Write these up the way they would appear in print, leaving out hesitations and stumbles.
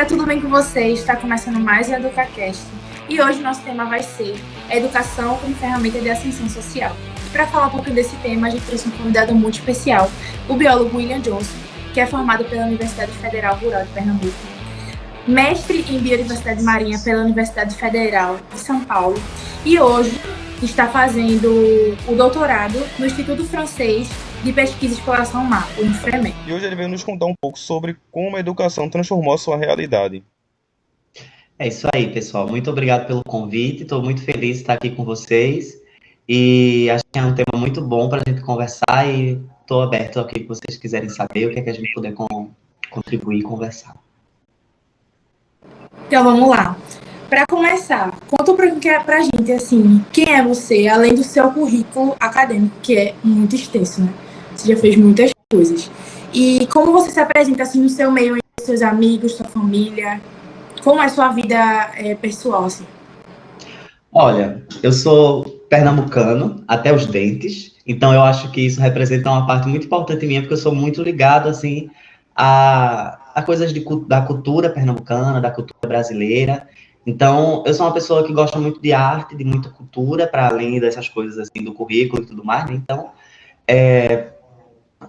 galera, tudo bem com vocês? Está começando mais o EducaCast e hoje nosso tema vai ser Educação como ferramenta de ascensão social. Para falar um pouco desse tema, a gente trouxe um convidado muito especial, o biólogo William Johnson, que é formado pela Universidade Federal Rural de Pernambuco, mestre em Biodiversidade Marinha pela Universidade Federal de São Paulo e hoje está fazendo o doutorado no Instituto Francês de Pesquisa e Exploração Mar, o INFREMER. E hoje ele veio nos contar um pouco sobre como a educação transformou a sua realidade. É isso aí, pessoal. Muito obrigado pelo convite. Estou muito feliz de estar aqui com vocês. E acho que é um tema muito bom para a gente conversar e estou aberto ao que vocês quiserem saber, o que é que a gente puder contribuir e conversar. Então vamos lá. Para começar, conta pra gente, assim, quem é você, além do seu currículo acadêmico, que é muito extenso, né? Você já fez muitas coisas. E como você se apresenta, assim, no seu meio, entre seus amigos, sua família? Como é sua vida pessoal, assim? Olha, eu sou pernambucano até os dentes, então eu acho que isso representa uma parte muito importante minha, porque eu sou muito ligado, assim, a coisas da cultura pernambucana, da cultura brasileira. Então, eu sou uma pessoa que gosta muito de arte, de muita cultura, para além dessas coisas, assim, do currículo e tudo mais, né? Então,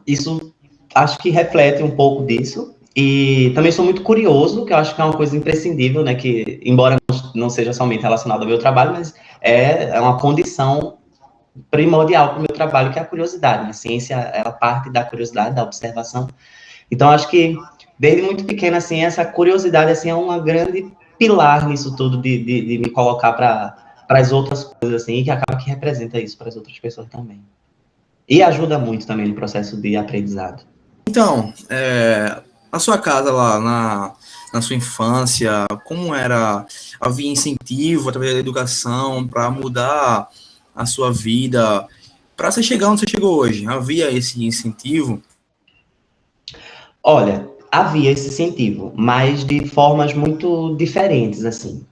isso acho que reflete um pouco disso. E também sou muito curioso, que eu acho que é uma coisa imprescindível, né? Que, embora não seja somente relacionado ao meu trabalho, mas é uma condição primordial para o meu trabalho, que é a curiosidade, né? A ciência, ela parte da curiosidade, da observação. Então, acho que, desde muito pequena, assim, essa curiosidade, assim, é uma grande pilar nisso tudo, de me colocar para as outras coisas, assim, e que acaba que representa isso para as outras pessoas também. E ajuda muito também no processo de aprendizado. Então, a sua casa lá, na sua infância, como era? Havia incentivo através da educação para mudar a sua vida, para você chegar onde você chegou hoje? Havia esse incentivo? Olha, havia esse incentivo, mas de formas muito diferentes, assim.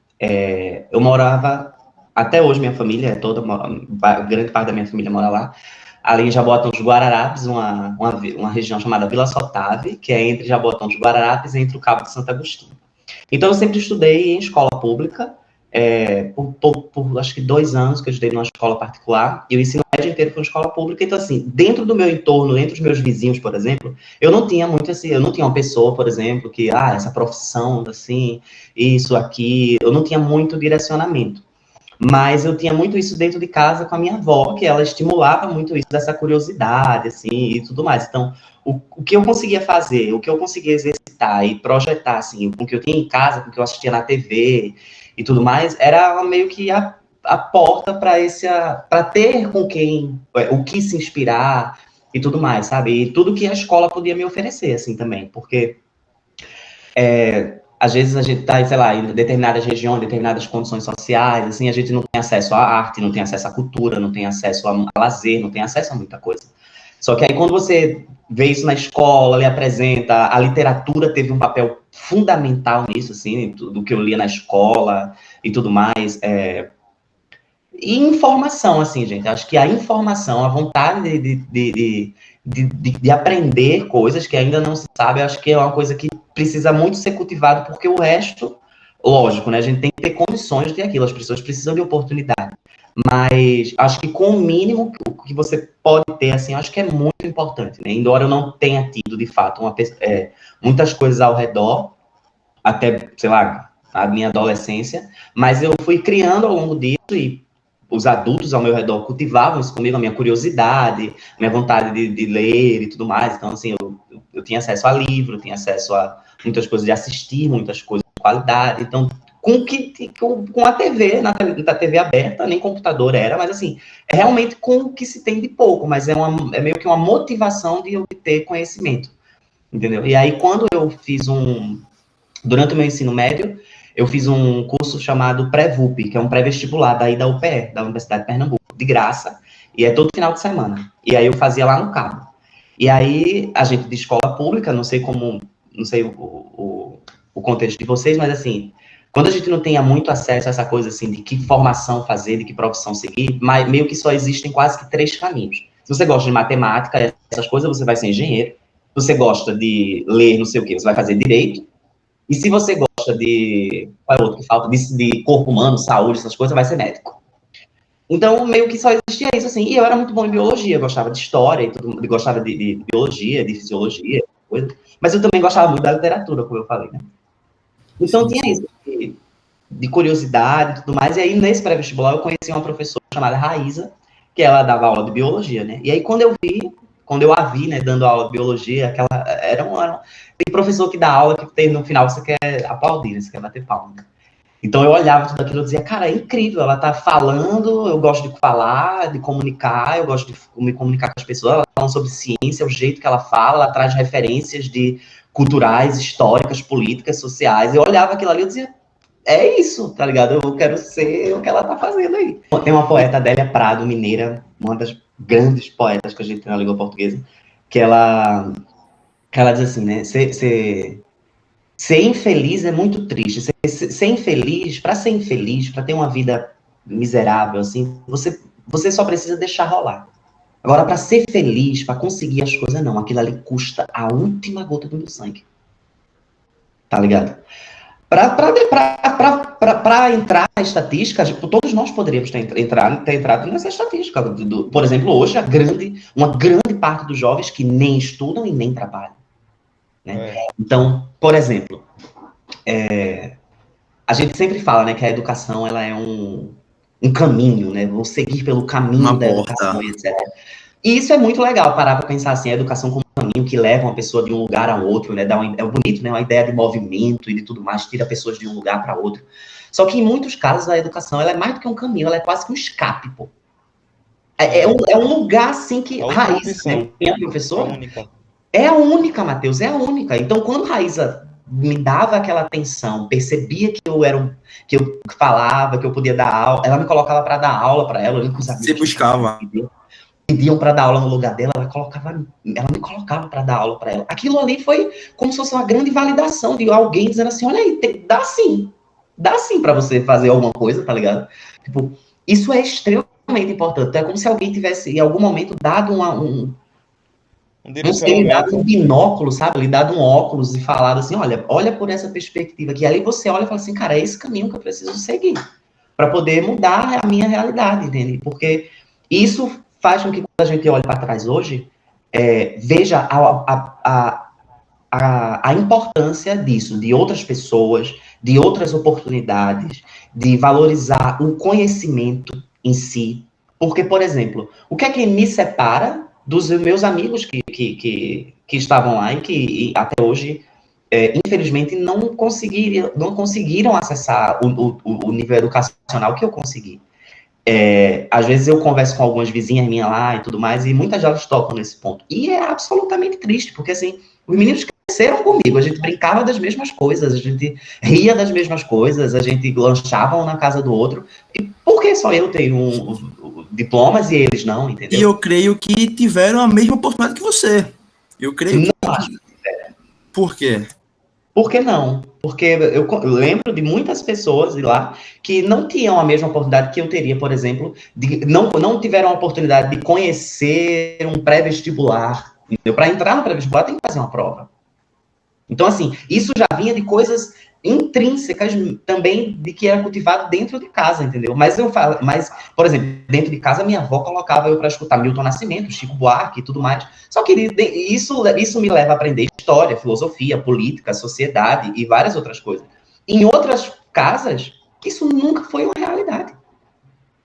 Eu morava, até hoje minha família toda, grande parte da minha família mora lá, ali em Jaboatão dos Guararapes, uma região chamada Vila Sotave, que é entre Jaboatão dos Guararapes e entre o Cabo de Santo Agostinho. Então, eu sempre estudei em escola pública, por acho que 2 anos que eu estudei numa escola particular, e o ensino médio inteiro foi uma escola pública. Então, assim, dentro do meu entorno, entre os meus vizinhos, por exemplo, eu não tinha muito assim, eu não tinha uma pessoa, por exemplo, que, essa profissão, assim, isso, aqui, eu não tinha muito direcionamento. Mas eu tinha muito isso dentro de casa com a minha avó, que ela estimulava muito isso, dessa curiosidade, assim, e tudo mais. Então, o que eu conseguia fazer, o que eu conseguia exercitar e projetar, assim, com o que eu tinha em casa, com o que eu assistia na TV e tudo mais, era meio que a porta para ter com quem, o que se inspirar e tudo mais, sabe? E tudo que a escola podia me oferecer, assim, também, porque às vezes a gente está, sei lá, em determinadas regiões, determinadas condições sociais, assim, a gente não tem acesso à arte, não tem acesso à cultura, não tem acesso a lazer, não tem acesso a muita coisa. Só que aí quando você vê isso na escola, lhe apresenta, a literatura teve um papel fundamental nisso, assim, do que eu lia na escola e tudo mais. E informação, assim, gente, acho que a informação, a vontade de aprender coisas que ainda não se sabe, acho que é uma coisa que precisa muito ser cultivado, porque o resto, lógico, né, a gente tem que ter condições de ter aquilo, as pessoas precisam de oportunidade. Mas acho que com o mínimo que você pode ter, assim, acho que é muito importante, né? Embora eu não tenha tido, de fato, muitas coisas ao redor, até, sei lá, a minha adolescência, mas eu fui criando ao longo disso e os adultos ao meu redor cultivavam isso comigo, a minha curiosidade, a minha vontade de ler e tudo mais. Então, assim, eu tinha acesso a livro, tinha acesso a muitas coisas de assistir, muitas coisas de qualidade. Então, com a TV, na TV aberta, nem computador era, mas assim, é realmente com o que se tem de pouco, mas é meio que uma motivação de obter conhecimento, entendeu? E aí, quando eu fiz durante o meu ensino médio, eu fiz um curso chamado Pré-VUP, que é um pré-vestibular daí da UPE, da Universidade de Pernambuco, de graça, e é todo final de semana. E aí eu fazia lá no Cabo. E aí, a gente de escola pública, não sei o contexto de vocês, mas assim, quando a gente não tenha muito acesso a essa coisa assim, de que formação fazer, de que profissão seguir, mas meio que só existem quase que 3 caminhos. Se você gosta de matemática, essas coisas, você vai ser engenheiro. Se você gosta de ler, não sei o quê, você vai fazer direito. E se você gosta de, qual é o outro que falta? De corpo humano, saúde, essas coisas, vai ser médico. Então, meio que só existia isso, assim. E eu era muito bom em biologia, gostava de história, e tudo, gostava de biologia, de fisiologia, coisa. Mas eu também gostava muito da literatura, como eu falei, né? Então, tinha isso de curiosidade e tudo mais. E aí, nesse pré-vestibular, eu conheci uma professora chamada Raíza, que ela dava aula de biologia, né? E aí, quando eu a vi, né, dando aula de biologia, tem professor que dá aula que tem, no final você quer aplaudir, né? Você quer bater palma, né? Então eu olhava tudo aquilo e dizia, cara, é incrível, ela tá falando, eu gosto de falar, de comunicar, eu gosto de me comunicar com as pessoas, ela tá falando sobre ciência, o jeito que ela fala, ela traz referências de culturais, históricas, políticas, sociais. Eu olhava aquilo ali e dizia, é isso, tá ligado? Eu quero ser o que ela tá fazendo aí. Tem uma poeta, Adélia Prado, mineira, uma das grandes poetas que a gente tem na língua portuguesa, que ela diz assim, né, ser infeliz é muito triste. Ser infeliz, para ter uma vida miserável, assim, você só precisa deixar rolar. Agora, para ser feliz, para conseguir as coisas, não. Aquilo ali custa a última gota do meu sangue. Tá ligado? Para entrar na estatística, todos nós poderíamos ter entrado nessa estatística. Por exemplo, hoje, uma grande parte dos jovens que nem estudam e nem trabalham. Né? Então, por exemplo, a gente sempre fala, né, que a educação ela é um caminho, né? Vou seguir pelo caminho da educação, etc. E isso é muito legal, parar para pensar assim, a educação como um caminho que leva uma pessoa de um lugar a outro, né? É bonito, né? Uma ideia de movimento e de tudo mais, tira pessoas de um lugar para outro. Só que em muitos casos a educação ela é mais do que um caminho, ela é quase que um escape, pô. É um lugar assim que Raíssa, né? Minha professora, é a única, Matheus, é a única. Então, quando Raíssa me dava aquela atenção, percebia que eu falava, que eu podia dar aula, ela me colocava para dar aula para ela, eu com os amigos. Você buscava. Pediam para dar aula no lugar dela, ela me colocava para dar aula para ela. Aquilo ali foi como se fosse uma grande validação de alguém dizendo assim, olha aí, dá sim para você fazer alguma coisa, tá ligado? Tipo, isso é extremamente importante. É como se alguém tivesse, em algum momento, dado um binóculo, sabe? Lhe dado um óculos e falado assim, olha por essa perspectiva aqui. Aí você olha e fala assim, cara, é esse caminho que eu preciso seguir para poder mudar a minha realidade, entende? Porque isso faz com que quando a gente olhe para trás hoje, veja a importância disso, de outras pessoas, de outras oportunidades, de valorizar o conhecimento em si. Porque, por exemplo, o que é que me separa dos meus amigos que estavam lá e que até hoje, infelizmente, não conseguiram acessar o nível educacional que eu consegui. Às vezes eu converso com algumas vizinhas minhas lá e tudo mais, e muitas delas tocam nesse ponto. E é absolutamente triste, porque assim, os meninos cresceram comigo, a gente brincava das mesmas coisas, a gente ria das mesmas coisas, a gente lanchava um na casa do outro. E por que só eu tenho diplomas e eles não, entendeu? E eu creio que tiveram a mesma oportunidade que você. Eu creio não acho que Por quê? Por que não? Porque eu lembro de muitas pessoas de lá que não tinham a mesma oportunidade que eu teria, por exemplo, não tiveram a oportunidade de conhecer um pré-vestibular. Para entrar no pré-vestibular tem que fazer uma prova. Então, assim, isso já vinha de coisas intrínsecas também de que era cultivado dentro de casa, entendeu? Mas, por exemplo, dentro de casa, minha avó colocava eu para escutar Milton Nascimento, Chico Buarque e tudo mais. Só que isso me leva a aprender história, filosofia, política, sociedade e várias outras coisas. Em outras casas, isso nunca foi uma realidade.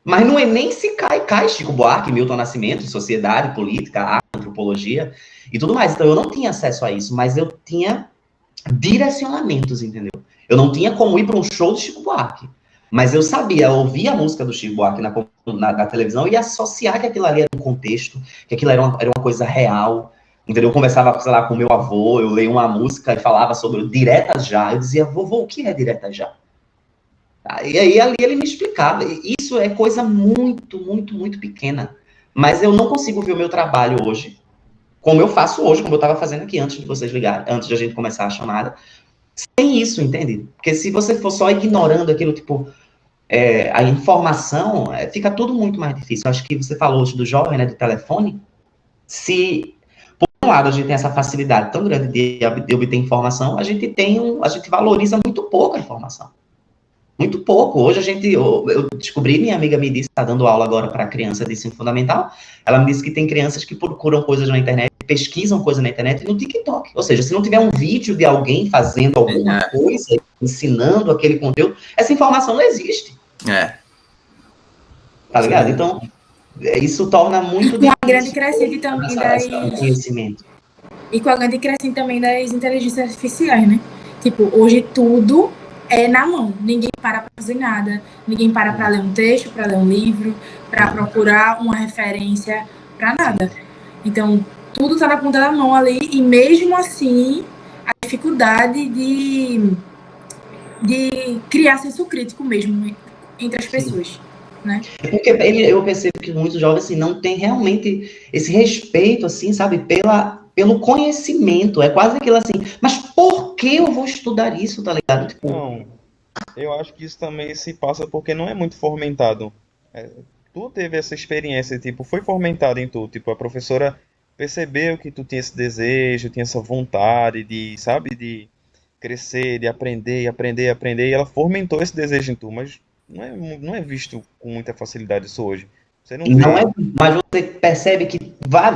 Mas no Enem se cai Chico Buarque, Milton Nascimento, sociedade, política, arte, antropologia e tudo mais. Então, eu não tinha acesso a isso, mas eu tinha direcionamentos, entendeu? Eu não tinha como ir para um show do Chico Buarque, mas eu sabia ouvir a música do Chico Buarque na televisão e associar que aquilo ali era um contexto, que aquilo era uma coisa real, entendeu? Eu conversava, sei lá, com meu avô, eu leio uma música e falava sobre Diretas Já, eu dizia, vovô, o que é Diretas Já? E aí ali ele me explicava, isso é coisa muito, muito, muito pequena, mas eu não consigo ver o meu trabalho hoje, como eu faço hoje, como eu estava fazendo aqui antes de vocês ligarem, antes de a gente começar a chamada, sem isso, entende? Porque se você for só ignorando aquilo, tipo, a informação, fica tudo muito mais difícil. Eu acho que você falou hoje do jovem, né, do telefone, se, por um lado a gente tem essa facilidade tão grande de obter informação, a gente valoriza muito pouco a informação. Muito pouco. Hoje eu descobri, minha amiga me disse, está dando aula agora para criança de ensino fundamental, ela me disse que tem crianças que procuram coisas na internet, pesquisam coisas na internet e no TikTok. Ou seja, se não tiver um vídeo de alguém fazendo alguma coisa, ensinando aquele conteúdo, essa informação não existe. Tá ligado? Então, isso torna muito difícil. Com a grande crescente também das... conhecimento. E com a grande crescente também das inteligências artificiais, né? Tipo, hoje tudo é na mão. Ninguém para fazer nada. Ninguém para ler um texto, para ler um livro, para procurar uma referência, para nada. Então, tudo está na ponta da mão ali. E mesmo assim, a dificuldade de criar senso crítico mesmo entre as pessoas. Né? Porque eu percebo que muitos jovens assim, não têm realmente esse respeito, assim, sabe, pelo conhecimento. É quase aquilo assim, mas por que eu vou estudar isso, tá ligado? Tipo... Não, eu acho que isso também se passa porque não é muito fomentado. Tu teve essa experiência, tipo, foi fomentado em tu, tipo, a professora percebeu que tu tinha esse desejo, tinha essa vontade de, sabe, de crescer, de aprender, e ela fomentou esse desejo em tu, mas não é visto com muita facilidade isso hoje. Você não vê... mas você percebe que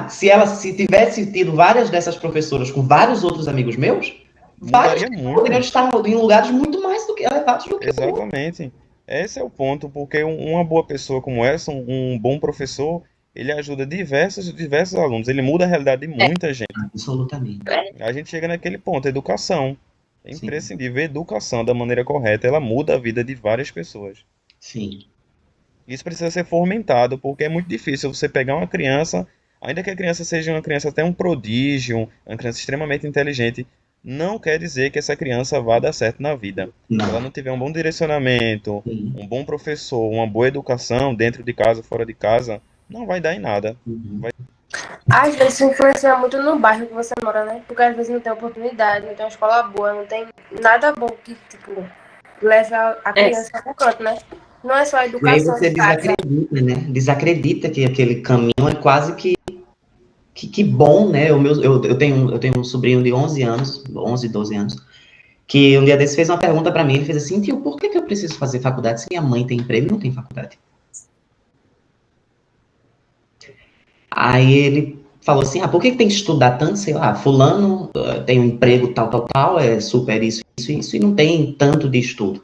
se tivesse tido várias dessas professoras com vários outros amigos meus, vários poderiam estar em lugares muito mais elevados do que Exatamente. Esse é o ponto, porque uma boa pessoa como essa, um bom professor, ele ajuda diversos alunos, ele muda a realidade de muita gente. Absolutamente. A gente chega naquele ponto, educação. É imprescindível. A educação da maneira correta, ela muda a vida de várias pessoas. Sim. Isso precisa ser fomentado, porque é muito difícil você pegar uma criança, ainda que a criança seja uma criança até um prodígio, uma criança extremamente inteligente, não quer dizer que essa criança vá dar certo na vida. Não. Se ela não tiver um bom direcionamento, um bom professor, uma boa educação dentro de casa, fora de casa, não vai dar em nada. Às vezes isso influencia muito no bairro que você mora, né? Porque às vezes não tem oportunidade, não tem uma escola boa, não tem nada bom que, tipo, leve a criança para o canto, né? Não é só a educação. E aí você desacredita, né? Desacredita que aquele caminho é quase que bom, né? Eu tenho um sobrinho de 11 anos, 11, 12 anos, que um dia desse fez uma pergunta para mim, ele fez assim, tio, por que eu preciso fazer faculdade se minha mãe tem emprego e não tem faculdade? Aí ele falou assim, por que tem que estudar tanto? Sei lá, fulano tem um emprego tal, é super isso, e não tem tanto de estudo.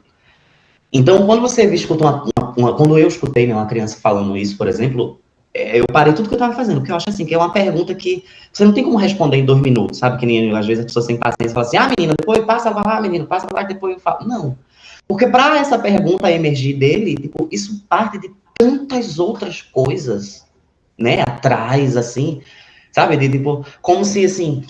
Então, quando você escuta quando eu escutei uma criança falando isso, por exemplo, eu parei tudo que eu estava fazendo, porque eu acho assim, que é uma pergunta que você não tem como responder em 2 minutos, sabe? Que nem, às vezes, as pessoas têm paciência e falam assim, menina, depois passa lá, menino, passa lá, depois eu falo. Não. Porque para essa pergunta emergir dele, tipo, isso parte de tantas outras coisas, né, atrás, assim, sabe? Tipo, como se, assim,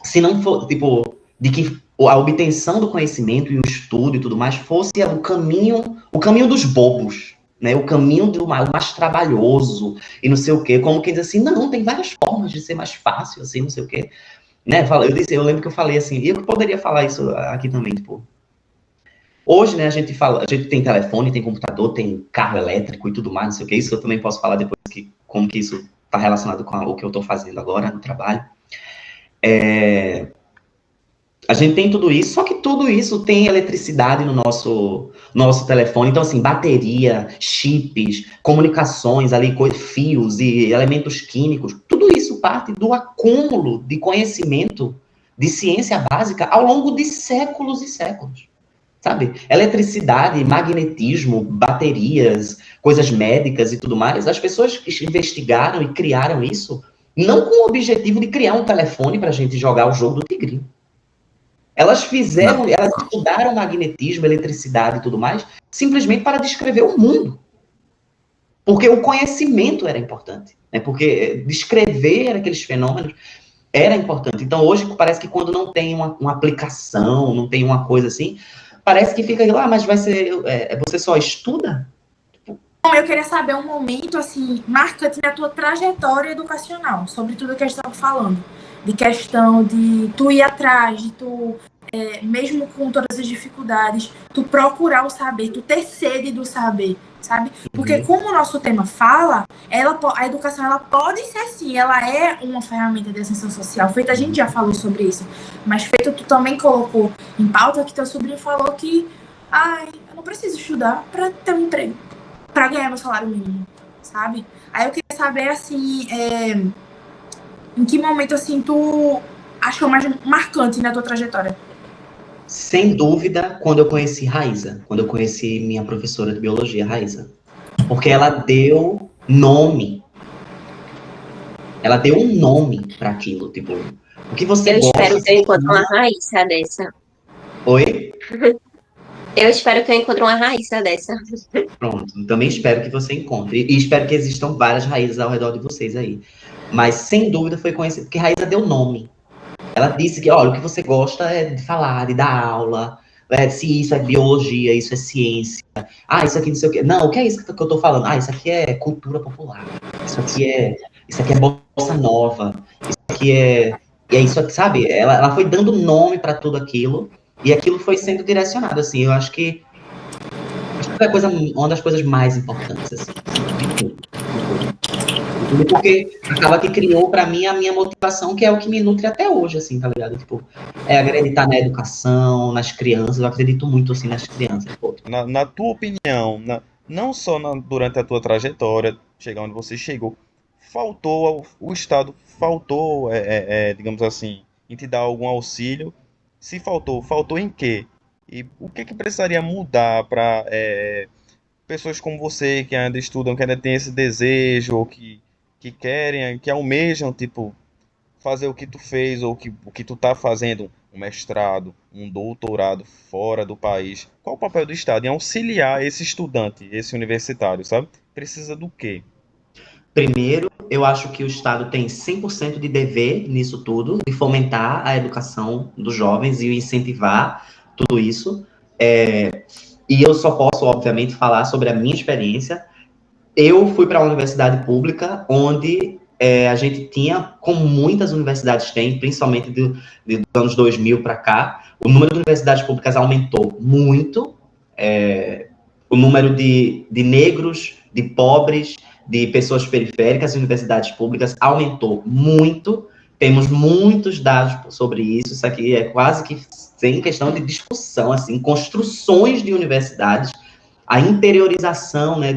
se não for, tipo, de que a obtenção do conhecimento e o estudo e tudo mais fosse o caminho dos bobos, né? O caminho do mais trabalhoso e não sei o quê. Como quem diz assim, não, tem várias formas de ser mais fácil, assim, não sei o quê. Né? Eu lembro que eu falei assim, e eu poderia falar isso aqui também, tipo. Hoje, né, a gente tem telefone, tem computador, tem carro elétrico e tudo mais, não sei o quê. Isso eu também posso falar depois, como que isso está relacionado com o que eu estou fazendo agora no trabalho. A gente tem tudo isso, só que tudo isso tem eletricidade no nosso telefone. Então, assim, bateria, chips, comunicações ali, fios e elementos químicos, tudo isso parte do acúmulo de conhecimento de ciência básica ao longo de séculos e séculos. Sabe? Eletricidade, magnetismo, baterias, coisas médicas e tudo mais. As pessoas que investigaram e criaram isso não com o objetivo de criar um telefone para a gente jogar o jogo do tigrinho. Elas estudaram magnetismo, eletricidade e tudo mais, simplesmente para descrever o mundo. Porque o conhecimento era importante. Né? Porque descrever aqueles fenômenos era importante. Então, hoje, parece que quando não tem uma aplicação, não tem uma coisa assim, parece que fica lá, mas vai ser... você só estuda? Eu queria saber um momento, assim, marcante na tua trajetória educacional, sobre tudo que a gente estava falando. De questão de tu ir atrás, de tu, mesmo com todas as dificuldades, tu procurar o saber, tu ter sede do saber, sabe? Porque como o nosso tema fala, a educação ela pode ser sim, ela é uma ferramenta de ascensão social. Feito, a gente já falou sobre isso, mas feito, tu também colocou em pauta que teu sobrinho falou que eu não preciso estudar para ter um emprego, para ganhar meu salário mínimo, sabe? Aí eu queria saber, assim, em que momento, assim, tu achou mais marcante na tua trajetória? Sem dúvida, quando eu conheci Raíza, quando eu conheci minha professora de biologia, Raíza. Porque ela deu nome. Ela deu um nome para aquilo, tipo, o que você gosta... Eu espero que eu encontre uma Raíssa dessa. Oi? Eu espero que eu encontre uma Raíssa dessa. Pronto, também espero que você encontre. E espero que existam várias Raízas ao redor de vocês aí. Mas, sem dúvida, foi conhecido, porque Raíza deu nome. Ela disse que, olha, o que você gosta é de falar, de dar aula, se isso é biologia, isso é ciência. Isso aqui não sei o quê. Não, o que é isso que eu tô falando? Isso aqui é cultura popular. Isso aqui é bossa nova. Isso aqui é isso aqui, sabe? Ela foi dando nome para tudo aquilo, e aquilo foi sendo direcionado, assim. Eu acho que foi uma das coisas mais importantes, assim, de tudo. Porque acaba que criou para mim a minha motivação, que é o que me nutre até hoje, assim, tá ligado? Tipo, acreditar na educação, nas crianças. Eu acredito muito, assim, nas crianças. Pô. Na tua opinião, não só durante a tua trajetória, chegar onde você chegou, o Estado faltou, digamos assim, em te dar algum auxílio? Se faltou em quê? E o que precisaria mudar para pessoas como você, que ainda estudam, que ainda têm esse desejo, ou que querem, que almejam, tipo, fazer o que tu fez, ou o que tu tá fazendo, um mestrado, um doutorado fora do país? Qual o papel do Estado em auxiliar esse estudante, esse universitário, sabe? Precisa do quê? Primeiro, eu acho que o Estado tem 100% de dever nisso tudo, de fomentar a educação dos jovens e incentivar tudo isso. E eu só posso, obviamente, falar sobre a minha experiência. Eu fui para uma universidade pública, onde a gente tinha, como muitas universidades têm, principalmente dos anos 2000 para cá, o número de universidades públicas aumentou muito, o número de negros, de pobres, de pessoas periféricas em universidades públicas aumentou muito. Temos muitos dados sobre isso. Isso aqui é quase que sem questão de discussão, assim, construções de universidades, a interiorização, né,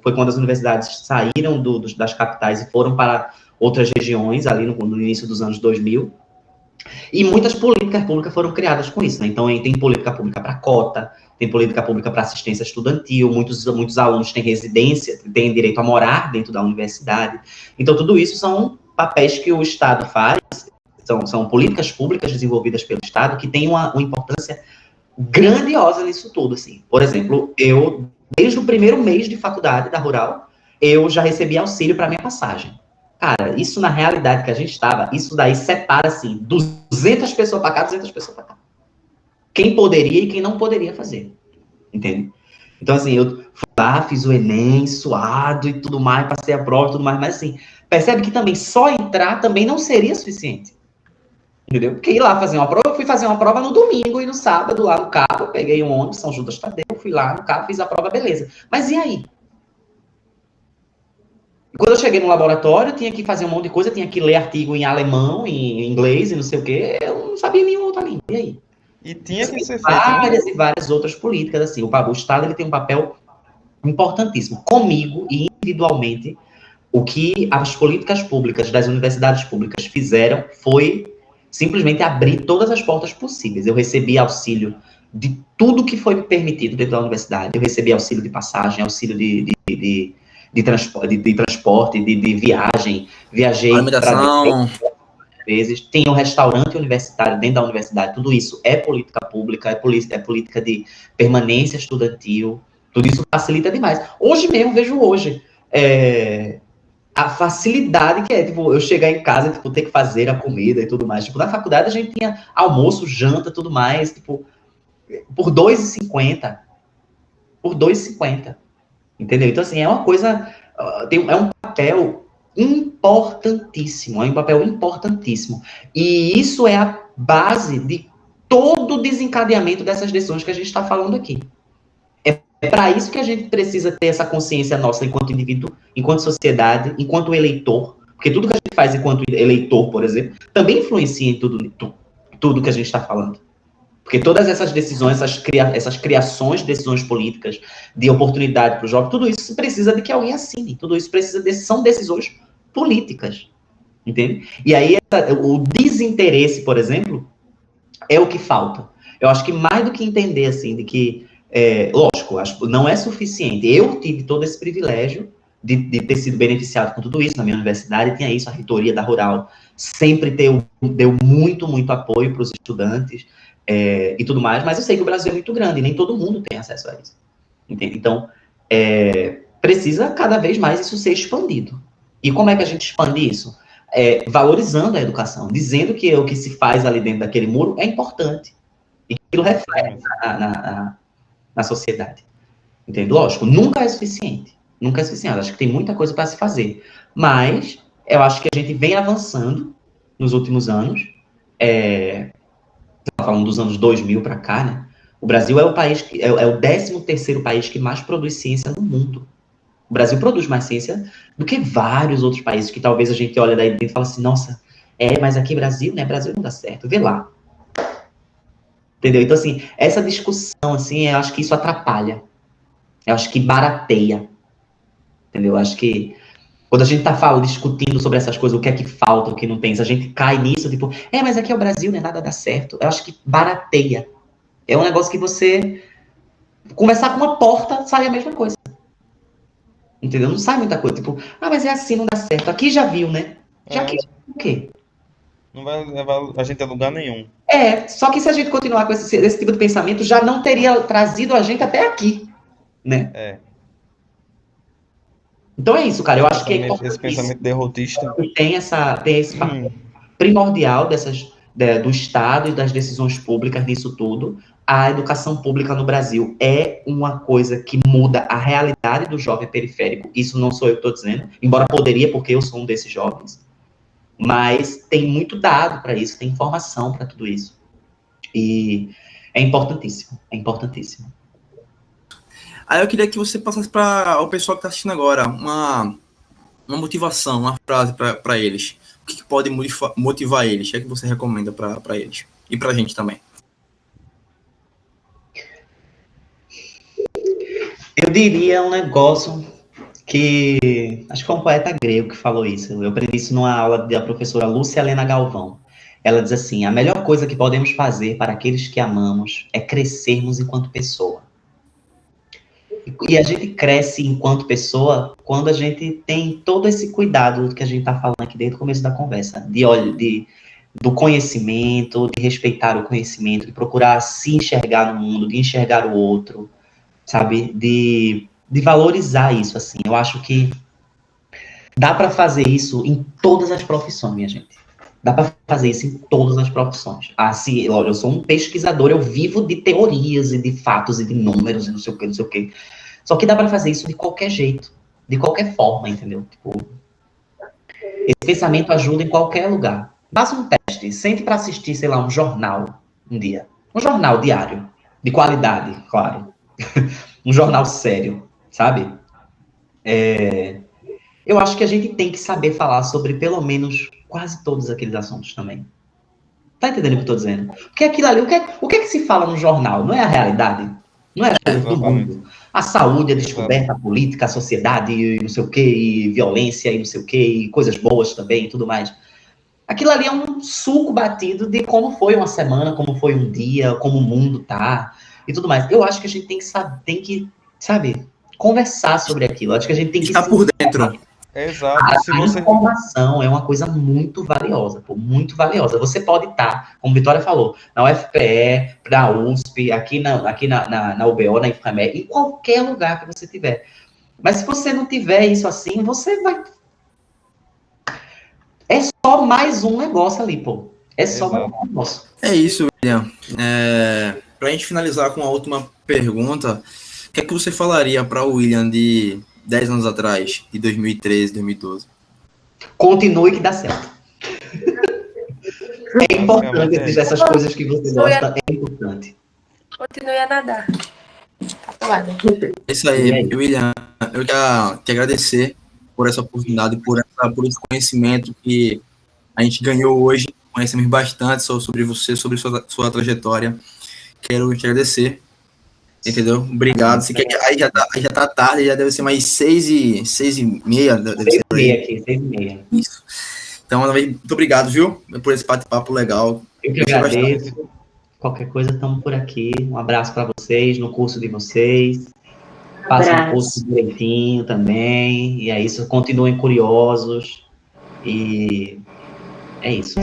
foi quando as universidades saíram das capitais e foram para outras regiões, ali no início dos anos 2000, e muitas políticas públicas foram criadas com isso, né? Então, tem política pública para cota, tem política pública para assistência estudantil, muitos alunos têm residência, têm direito a morar dentro da universidade. Então, tudo isso são papéis que o Estado faz, são políticas públicas desenvolvidas pelo Estado, que têm uma importância grandiosa nisso tudo, assim. Por exemplo, desde o primeiro mês de faculdade da Rural, eu já recebi auxílio para minha passagem. Cara, isso na realidade que a gente estava, isso daí separa, assim, 200 pessoas para cá, 200 pessoas para cá. Quem poderia e quem não poderia fazer, entende? Então, assim, eu fui lá, fiz o Enem, suado e tudo mais, passei a prova e tudo mais, mas, assim, percebe que também só entrar também não seria suficiente, entendeu? Porque ir lá fazer uma prova, eu fui fazer uma prova no domingo e no sábado, lá no Cabo, eu peguei um ônibus, São Judas Tadeu, fui lá no Cabo, fiz a prova, beleza. Mas e aí? Quando eu cheguei no laboratório, tinha que fazer um monte de coisa, tinha que ler artigo em alemão, em inglês e não sei o quê, eu não sabia nenhuma outra língua. E aí? E tinha que ser feito. Várias e várias outras políticas, assim. O Estado ele tem um papel importantíssimo. Comigo e individualmente, o que as políticas públicas das universidades públicas fizeram foi simplesmente abrir todas as portas possíveis. Eu recebi auxílio de tudo que foi permitido dentro da universidade. Eu recebi auxílio de passagem, auxílio de transporte, de viagem, viajei alimentação, vezes, tem um restaurante universitário dentro da universidade, tudo isso é política pública, é política de permanência estudantil, tudo isso facilita demais. Hoje mesmo, vejo hoje, a facilidade que é, tipo, eu chegar em casa e, tipo, ter que fazer a comida e tudo mais. Tipo, na faculdade a gente tinha almoço, janta, tudo mais, tipo, por R$2,50. Por R$2,50. Entendeu? Então, assim, é uma coisa, é um papel importantíssimo, E isso é a base de todo o desencadeamento dessas decisões que a gente está falando aqui. É É para isso que a gente precisa ter essa consciência nossa enquanto indivíduo, enquanto sociedade, enquanto eleitor, porque tudo que a gente faz enquanto eleitor, por exemplo, também influencia em tudo que a gente está falando. Porque todas essas decisões, essas criações de decisões políticas, de oportunidade para o jovem, tudo isso precisa de que alguém assine. Tudo isso são decisões políticas. Entende? E aí, o desinteresse, por exemplo, é o que falta. Eu acho que mais do que entender, assim, de que, lógico, não é suficiente. Eu tive todo esse privilégio de ter sido beneficiado com tudo isso na minha universidade, tinha isso, a reitoria da Rural sempre deu muito, muito apoio para os estudantes e tudo mais, mas eu sei que o Brasil é muito grande e nem todo mundo tem acesso a isso. Entende? Então, precisa cada vez mais isso ser expandido. E como é que a gente expande isso? Valorizando a educação, dizendo que o que se faz ali dentro daquele muro é importante e que aquilo reflete na sociedade. Entende? Lógico, nunca é suficiente. Nunca é suficiente. Acho que tem muita coisa para se fazer. Mas eu acho que a gente vem avançando nos últimos anos. Falando dos anos 2000 para cá, né? O Brasil é o país é o 13º país que mais produz ciência no mundo. O Brasil produz mais ciência do que vários outros países que talvez a gente olha daí dentro e fala assim, nossa, mas aqui Brasil, né? Brasil não dá certo. Vê lá. Entendeu? Então, assim, essa discussão, assim, eu acho que isso atrapalha. Eu acho que barateia. Entendeu? Eu acho que quando a gente tá discutindo sobre essas coisas, o que é que falta, o que não tem, se a gente cai nisso, tipo, mas aqui é o Brasil, né? Nada dá certo. Eu acho que barateia. É um negócio que você conversar com uma porta, sai a mesma coisa. Entendeu? Não sai muita coisa. Tipo, mas é assim, não dá certo. Aqui já viu, né? Aqui já viu o quê? Não vai levar a gente a lugar nenhum. Só que se a gente continuar com esse tipo de pensamento, já não teria trazido a gente até aqui, né? Então é isso, cara. Eu acho que esse pensamento derrotista tem esse papel primordial do Estado e das decisões públicas nisso tudo. A educação pública no Brasil é uma coisa que muda a realidade do jovem periférico. Isso não sou eu que estou dizendo, embora poderia, porque eu sou um desses jovens. Mas tem muito dado para isso, tem informação para tudo isso. E é importantíssimo, é importantíssimo. Aí eu queria que você passasse para o pessoal que está assistindo agora uma motivação, uma frase para eles. O que pode motivar eles? O que é que você recomenda para eles? E para a gente também. Eu diria um negócio que... Acho que foi um poeta grego que falou isso. Eu aprendi isso numa aula da professora Lúcia Helena Galvão. Ela diz assim, a melhor coisa que podemos fazer para aqueles que amamos é crescermos enquanto pessoa. E a gente cresce enquanto pessoa quando a gente tem todo esse cuidado que a gente está falando aqui desde o começo da conversa, do conhecimento, de respeitar o conhecimento, de procurar se enxergar no mundo, de enxergar o outro, sabe? De valorizar isso, assim. Eu acho que dá para fazer isso em todas as profissões, minha gente. Dá para fazer isso em todas as profissões. Assim, eu sou um pesquisador, eu vivo de teorias e de fatos e de números e não sei o que, não sei o que. Só que dá para fazer isso de qualquer jeito, de qualquer forma, entendeu? Tipo, esse pensamento ajuda em qualquer lugar. Faça um teste, sente para assistir, sei lá, um jornal um dia. Um jornal diário, de qualidade, claro. Um jornal sério, sabe? Eu acho que a gente tem que saber falar sobre, pelo menos, quase todos aqueles assuntos também. Tá entendendo o que eu tô dizendo? Porque aquilo ali, o que é que se fala no jornal? Não é a realidade? Não é a coisa do mundo? A saúde, a descoberta, a política, a sociedade, e não sei o quê, e violência, e não sei o quê, e coisas boas também, e tudo mais. Aquilo ali é um suco batido de como foi uma semana, como foi um dia, como o mundo tá, e tudo mais. Eu acho que a gente tem que conversar sobre aquilo. Eu acho que a gente tem que estar por dentro. Exato. A informação é uma coisa muito valiosa, muito valiosa. Você pode estar, como a Vitória falou, na UFPE, na USP, aqui na UBO, na IFCAME, em qualquer lugar que você tiver. Mas se você não tiver isso assim, você vai... É só mais um negócio ali, pô. É só mais um negócio. É isso, William. Pra gente finalizar com a última pergunta, o que é que você falaria para o William de 10 anos atrás, de 2013, 2012? Continue que dá certo. É importante essas coisas que você gosta, é importante. Continue a nadar. Guarda. É isso aí, E aí? William. Eu quero te agradecer por essa oportunidade, por esse conhecimento que a gente ganhou hoje. Conhecemos bastante sobre você, sobre sua trajetória. Quero te agradecer. Entendeu? Obrigado. Aí já tá tarde, já deve ser mais 6h30. Deve ser por 6h30 aí. aqui, 6h30. Isso. Então, muito obrigado, viu? Por esse bate-papo legal. Eu que Gostei agradeço. Qualquer coisa, estamos por aqui. Um abraço para vocês, no curso de vocês. Façam o curso direitinho também. E é isso. Continuem curiosos. E é isso.